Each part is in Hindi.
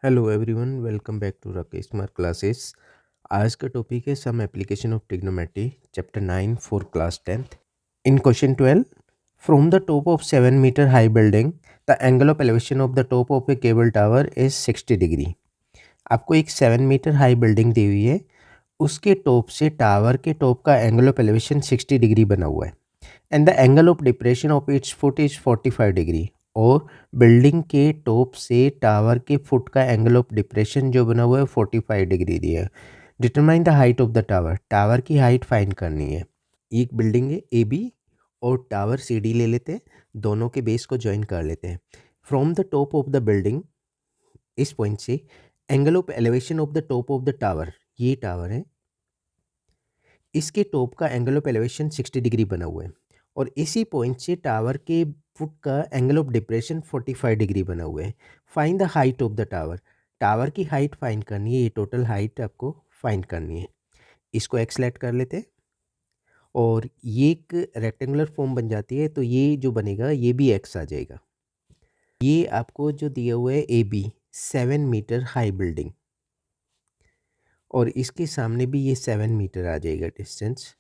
Hello everyone, welcome back to Rakesh Kumar classes. आज का टॉपिक है some application of trigonometry, chapter 9 for class 10th। In question 12, from the top of 7 metre high building the angle of elevation of the top of a cable tower is 60 degree. आपको एक 7 मीटर हाई बिल्डिंग दी हुई है, उसके टॉप से टावर के टॉप का एंगल ऑफ एलिवेशन 60 डिग्री बना हुआ है and the angle of depression of its foot is 45 degree. और बिल्डिंग के टॉप से टावर के फुट का एंगल ऑफ डिप्रेशन जो बना हुआ है 45 डिग्री दिया है। Determine the height of the tower, tower की हाइट फाइंड करनी है। एक बिल्डिंग है ए बी और टावर सी डी ले लेते हैं, दोनों के बेस को ज्वाइन कर लेते हैं। From the top of the building, इस पॉइंट से angle of elevation of the top of the tower, ये टावर है, इसके टॉप का एंगल ऑफ एलिवेशन 60 डिग्री बना हुआ है और इसी पॉइंट से टावर के फुट का एंगल ऑफ डिप्रेशन 45 डिग्री बना हुआ है। Find the height of the tower, tower की हाइट फाइंड करनी है, ये टोटल हाइट आपको फाइंड करनी है। इसको एक्स लेट कर लेते हैं और ये एक रेक्टेंगुलर फॉर्म बन जाती है, तो ये जो बनेगा ये भी एक्स आ जाएगा। ये आपको जो दिया हुआ है A B 7 metre high building, और इसके सामने भी ये 7 मीटर आ जाएगा डिस्टेंस।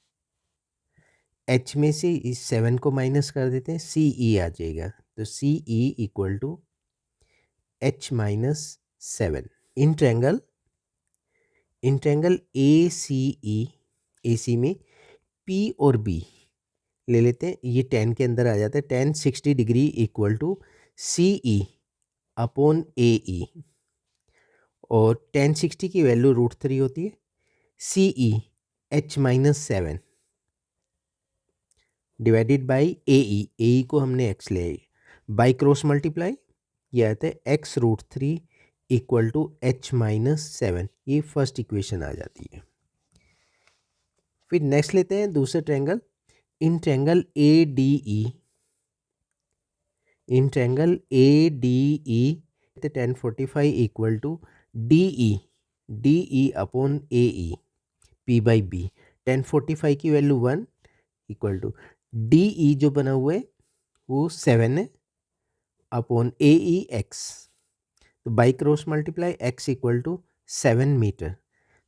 एच में से इस 7 को माइनस कर देते हैं, सी ई आ जाएगा, तो C E equal to H minus 7। In triangle A C E, A C में पी और बी ले लेते हैं, ये 10 के अंदर आ जाता है। 10 60 degree equal to C E upon A E, और 10 60 की वैल्यू √3 होती है। C E H minus 7 divided by A E को हमने एक्स ले बाई क्रॉस मल्टीप्लाई, ये आता है x√3 equal to H minus 7। ये फर्स्ट इक्वेशन आ जाती है। फिर नेक्स्ट लेते हैं दूसरे triangle, in triangle A D E, in triangle A D E 1045 equal to D E upon A E P by B. 1045 की value 1 equal to D E जो बना हुआ है वो 7 है अपॉन ए ई एक्स, तो by cross multiply X equal to 7 metre.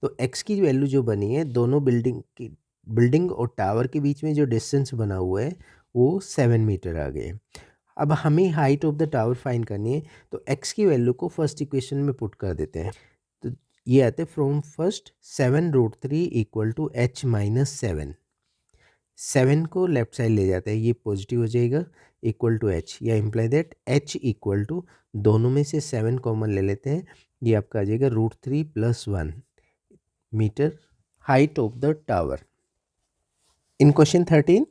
तो एक्स की वैल्यू जो बनी है, दोनों बिल्डिंग और टावर के बीच में जो डिस्टेंस बना हुआ है वो 7 मीटर आ गए। अब हमें height of the tower find करनी है, तो एक्स की वैल्यू को फर्स्ट इक्वेशन में पुट कर देते हैं। तो ये आते हैं from first 7√3 equal to H minus 7। 7 को लेफ्ट साइड ले जाते हैं, ये पॉजिटिव हो जाएगा, इक्वल टू एच, या imply that H equal to, दोनों में से 7 कॉमन ले लेते हैं, ये आपका आ जाएगा √3 + 1 metre height of the tower. In question 13,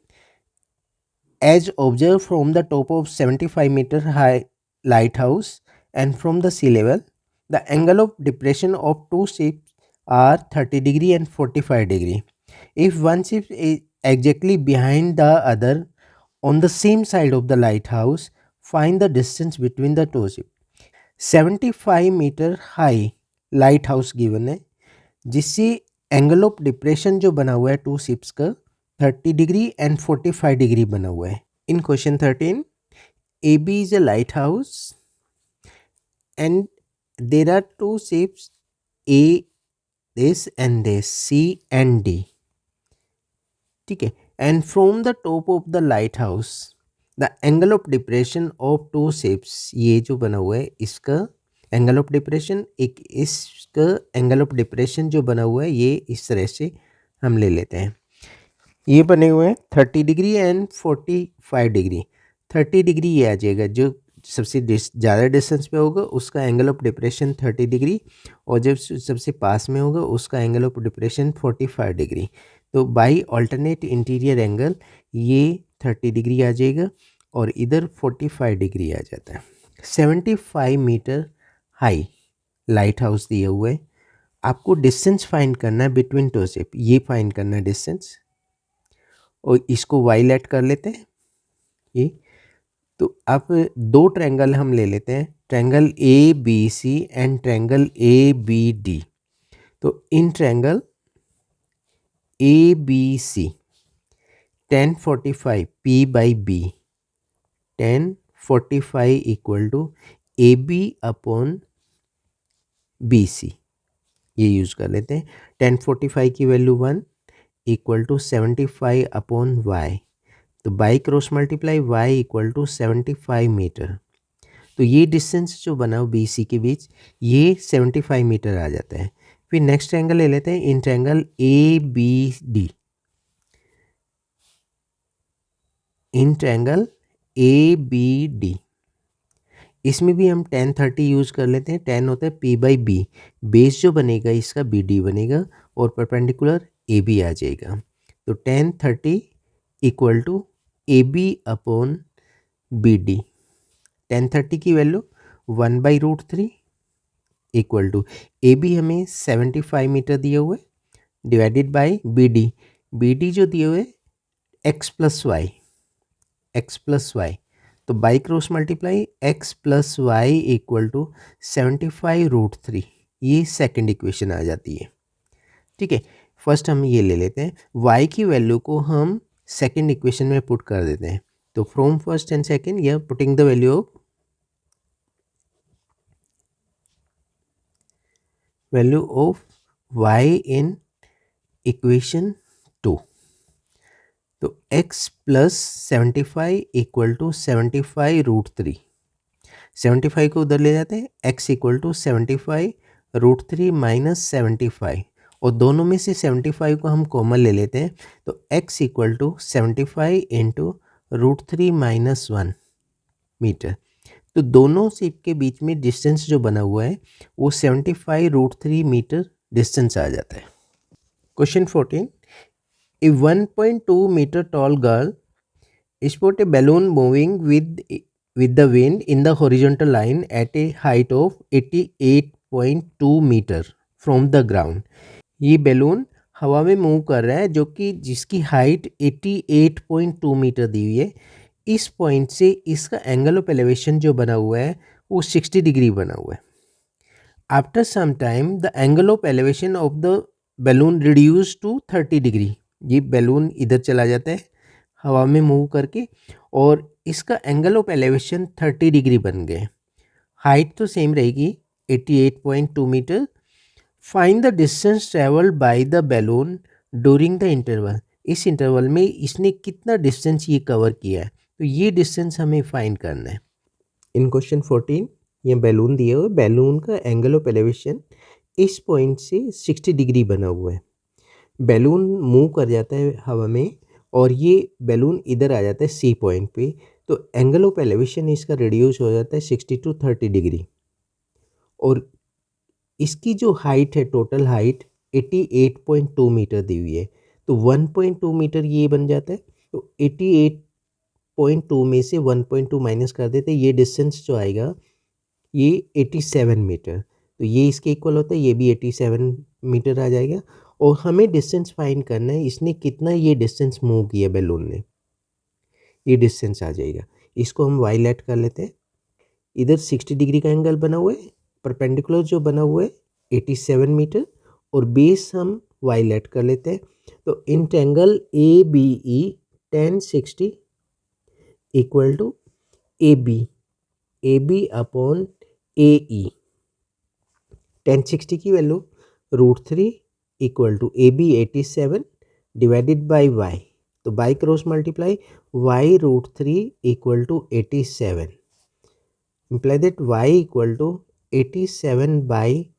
as observe from the top of 75 metre high light house and from the sea level the angle of depression of two ships are 30 degree and 45 degree. If one ship is exactly behind the other on the same side of the lighthouse, find the distance between the two ships. 75 metre high lighthouse given है, जिससे एंगल ऑफ डिप्रेशन जो बना हुआ है टू शिप्स का 30 डिग्री एंड 45 डिग्री बना हुआ है। In question 13, A B is a light house and there are two ships A this and this C and D, ठीक है। And from the top of the light house the angle of depression of two ships, ये जो बना हुआ है इसका एंगल ऑफ डिप्रेशन, एक इसका एंगल ऑफ डिप्रेशन जो बना हुआ है ये इस तरह से हम ले लेते हैं। ये बने हुए हैं 30 डिग्री एंड 45 डिग्री। 30 डिग्री ये आ जाएगा, जो सबसे ज़्यादा डिस्टेंस पे होगा उसका एंगल ऑफ डिप्रेशन 30 डिग्री, और जब सबसे पास में होगा उसका एंगल ऑफ डिप्रेशन 45 डिग्री। तो बाई अल्टरनेट इंटीरियर एंगल ये 30 डिग्री आ जाएगा और इधर 45 डिग्री आ जाता है। 75 मीटर हाई लाइट हाउस दिया हुआ है, आपको डिस्टेंस फाइंड करना है बिटवीन टू शिप, ये फाइंड करना है डिस्टेंस, और इसको वाई लेट कर लेते हैं ये। तो अब दो ट्रायंगल हम ले लेते हैं, triangle A B C and triangle A B D. तो in triangle A B C 1045 P by B, 1045 equal to A B upon B C, ये यूज़ कर लेते हैं। 1045 की value 1 equal to 75 upon Y, तो by cross multiply Y equal to 75 metre. तो ये डिस्टेंस जो बना हो बी सी के बीच, ये 75 मीटर आ जाता है। फिर नेक्स्ट एंगल ले लेते हैं, in triangle A B D, in triangle A B D, इसमें भी हम 1030 यूज़ कर लेते हैं। 10 होता है पी बाई बी, बेस जो बनेगा इसका बी डी बनेगा और परपेंडिकुलर ए बी आ जाएगा। तो 1030 equal to A B upon B D. 1030 की value 1/√3 equal to A B हमें 75 मीटर दिए हुए डिवाइडेड बाई बी डी जो दिए हुए एक्स प्लस वाई, तो by cross multiply X plus Y equal to 75√3, ये सेकंड इक्वेशन आ जाती है। ठीक है, फर्स्ट हम ये ले लेते हैं, y की वैल्यू को हम सेकंड इक्वेशन में पुट कर देते हैं। तो फ्रॉम फर्स्ट एंड सेकंड या putting the value of y in equation 2, तो x प्लस 75 इक्वल टू 75√3, 75 को उधर ले जाते हैं, x इक्वल टू 75√3 माइनस 75, और दोनों में से 75 को हम कॉमन ले लेते हैं, तो x equal to 75 into √3 minus 1 metre. तो दोनों सिप के बीच में डिस्टेंस जो बना हुआ है वो 75√3 मीटर डिस्टेंस आ जाता है। Question 14, a 1.2 metre tall girl spot a balloon moving with the wind in the horizontal line at a height of 88.2 meter from the ground। ये बैलून हवा में मूव कर रहा है जो कि जिसकी हाइट 88.2 मीटर दी हुई है। इस पॉइंट से इसका एंगल ऑफ एलिवेशन जो बना हुआ है वो 60 डिग्री बना हुआ है। After some time the angle of elevation of the balloon reduce to 30 degree. ये बैलून इधर चला जाता है हवा में मूव करके और इसका एंगल ऑफ एलिवेशन 30 डिग्री बन गए। हाइट तो सेम रहेगी 88.2 metre. Find the distance travelled by the balloon during the interval. इस इंटरवल में इसने कितना डिस्टेंस ये कवर किया है, तो ये डिस्टेंस हमें फाइंड करना है। इन क्वेश्चन 14 ये बैलून दिए हुए, बैलून का एंगल ऑफ एलिवेशन इस पॉइंट से 60 डिग्री बना हुआ है। बैलून मूव कर जाता है हवा में और ये बैलून इधर आ जाता है सी पॉइंट पे, तो एंगल ऑफ एलिवेशन इसका रिड्यूस हो जाता है 60 टू 30 डिग्री। और इसकी जो हाइट है टोटल हाइट 88.2 मीटर दी हुई है, तो 1.2 मीटर ये बन जाता है। तो 88.2 में से 1.2 माइनस कर देते, ये डिस्टेंस जो आएगा ये 87 मीटर, तो ये इसके इक्वल होता है, ये भी 87 मीटर आ जाएगा। और हमें डिस्टेंस फाइंड करना है इसने कितना ये डिस्टेंस मूव किया बैलून ने, ये डिस्टेंस आ जाएगा। इसको हम वाई लेट कर लेते हैं। इधर 60 डिग्री का एंगल बना हुआ है, परपेंडिकुलर जो बना हुआ है 87 मीटर, और बेस हम वाई लेट कर लेते हैं। तो in angle A B E 1060 equal to A B upon A E. 1060 की value √3 equal to A B 87 divided by Y, तो by cross multiply Y √3 equal to 87, imply that Y equal to 87 by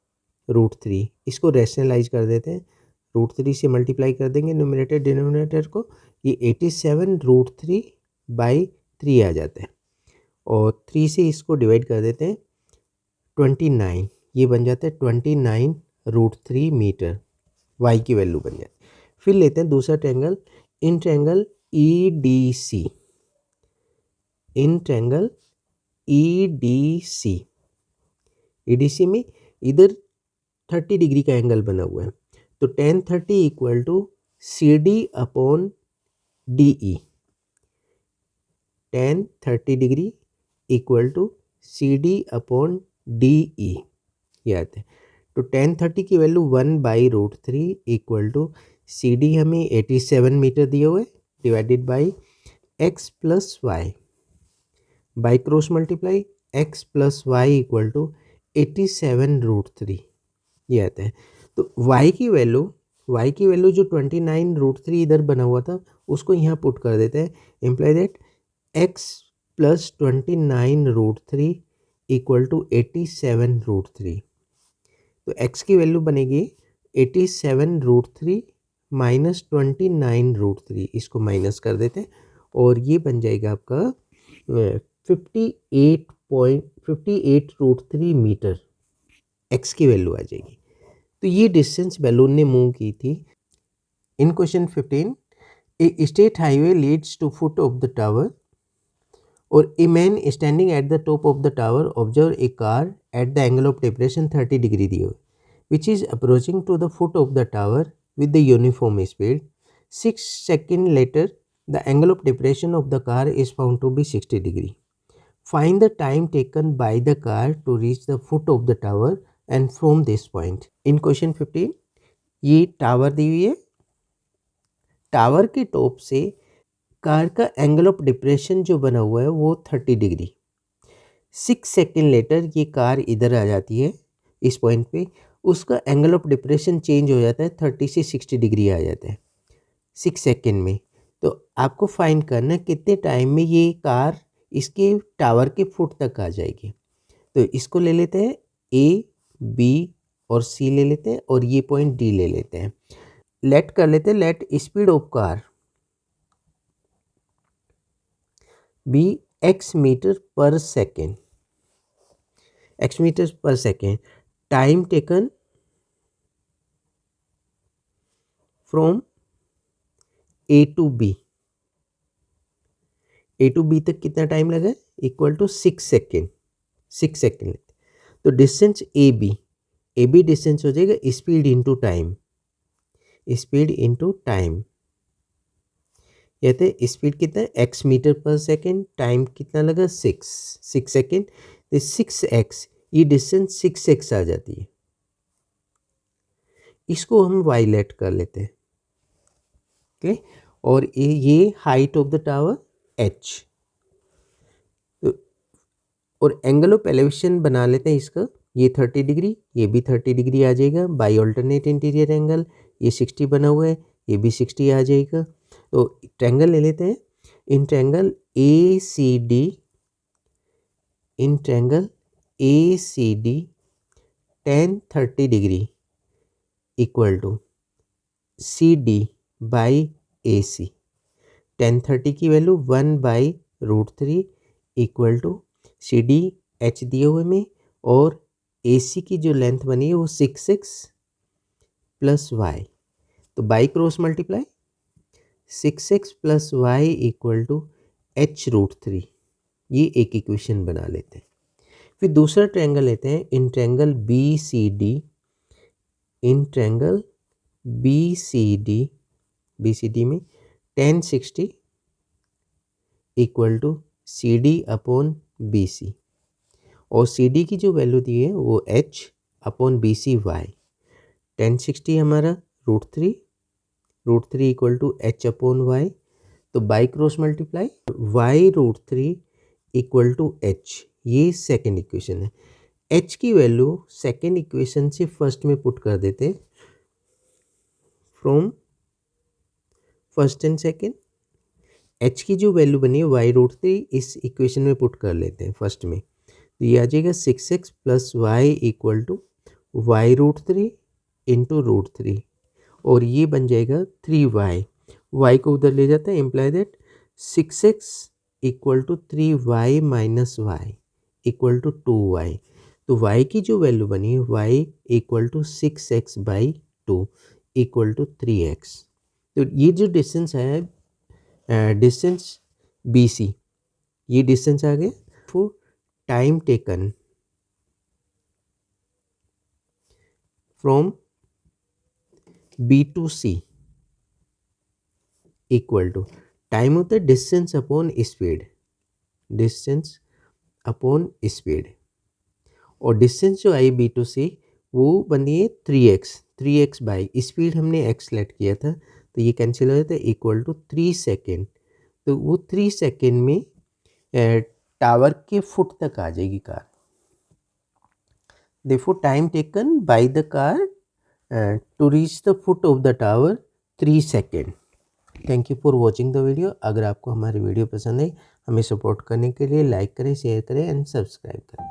√3। इसको रैशनलाइज कर देते हैं, √3 से मल्टीप्लाई कर देंगे न्यूमरेटर डिनोमिनेटर को, ये 87 √3 बाई 3 आ जाता है, और 3 से इसको डिवाइड कर देते हैं 29, ये बन जाता है 29√3 मीटर, वाई की वैल्यू बन जाती है। फिर लेते हैं दूसरा triangle, in triangle E D C, in triangle E D C में इधर 30 डिग्री का एंगल बना हुआ है, तो 1030 equal to C D upon D E. 1030 degree equal to C D upon D E, ये आता है। तो 1030 की value 1/√3 equal to C D हमें 87 मीटर दिए हुए divided by X plus Y, by cross multiply X plus Y equal to 87√3, ये आता है। तो y की वैल्यू जो 29√3 इधर बना हुआ था उसको यहाँ पुट कर देते हैं। Imply that x plus 29√3 equal to 87√3। तो x की वैल्यू बनेगी 87√3 माइनस 29√3, इसको माइनस कर देते हैं और ये बन जाएगा आपका 58.58√3 मीटर x की वैल्यू आ जाएगी। तो ये डिस्टेंस बैलून ने मूव की थी। In question 15 a state highway leads to foot of the tower और a man standing at the top of the tower observe a car at the angle of depression 30 degree दिए हुए which is approaching to the foot of the tower with the uniform speed. 6 seconds later, the angle of depression of the car is found to be 60 degree. Find the time taken by the car to reach the foot of the tower and from this point. In question 15, ये टावर दी हुई है। टावर के टॉप से कार का एंगल ऑफ डिप्रेशन जो बना हुआ है वो 30 डिग्री। 6 सेकेंड लेटर ये कार इधर आ जाती है इस पॉइंट पे, उसका एंगल ऑफ डिप्रेशन चेंज हो जाता है 30 से 60 डिग्री आ जाता है 6 सेकेंड में। तो आपको फाइंड करना है कितने टाइम में ये कार इसके टावर के फुट तक आ जाएगी। तो इसको ले लेते हैं ए, बी और सी ले लेते हैं और ये पॉइंट डी ले लेते हैं। लेट कर लेते हैं, let speed of car be x metre per second, x metre per second. Time taken from A to B, A to B तक कितना टाइम लगा, इक्वल टू 6 सेकेंड। 6 सेकेंड। तो डिस्टेंस ए बी डिस्टेंस हो जाएगा speed into time, speed into time. कहते स्पीड कितना है x metre per second, time कितना लगा 6 सेकेंड। तो 6x, ये डिस्टेंस 6x आ जाती है। इसको हम y लेट कर लेते हैं। ओके, और ये height of the tower h। तो और एंगल ऑफ एलिवेशन बना लेते हैं इसका, ये 30 डिग्री, ये भी 30 डिग्री आ जाएगा बाई ऑल्टरनेट इंटीरियर एंगल। ये 60 बना हुआ है, ये भी 60 आ जाएगा। तो ट्रायंगल ले लेते हैं। In triangle A C D, in triangle A C D tan 30 degree equal to C D by A C. tan 30 की value 1/√3 equal to C D H दिए हुए में, और ए सी की जो लेंथ बनी है वो 6x प्लस वाई। तो by cross multiply 6x plus Y equal to h√3। ये एक इक्वेशन बना लेते हैं। फिर दूसरा ट्रायंगल लेते हैं। In triangle B C D, in triangle B C D में tan 60 equal to C D upon B C, और सी डी की जो वैल्यू दी है वो h upon B C Y. tan 60 हमारा √3 equal to h upon Y. तो by cross multiply y√3 equal to h। ये सेकेंड इक्वेशन है। h की वैल्यू सेकेंड इक्वेशन से फर्स्ट में पुट कर देते हैं। From first and second h की जो वैल्यू बनी है y√3 इस इक्वेशन में पुट कर लेते हैं फर्स्ट में। तो ये आ जाएगा 6x plus Y equal to y√3 into √3, और ये बन जाएगा 3y। y को उधर ले जाता है, imply that 6x equal to 3y minus y equal to 2y। तो y की जो वैल्यू बनी है y equal to 6x by 2 equal to 3x। तो ये जो डिस्टेंस है डिस्टेंस BC, ये डिस्टेंस आ गया। For time taken from B to C equal to, time होता है distance upon speed, distance upon speed, और डिस्टेंस जो आई B टू C वो बनी है 3x बाई स्पीड हमने x लेट किया था, तो ये कैंसिल हो जाता है इक्वल टू 3 सेकेंड। तो वो 3 सेकेंड में टावर के फुट तक आ जाएगी car. Therefore, time taken by the car to reach the foot of the tower 3 seconds. Thank you for watching the video. अगर आपको हमारी वीडियो पसंद आई, हमें सपोर्ट करने के लिए लाइक करें, शेयर करें एंड सब्सक्राइब करें।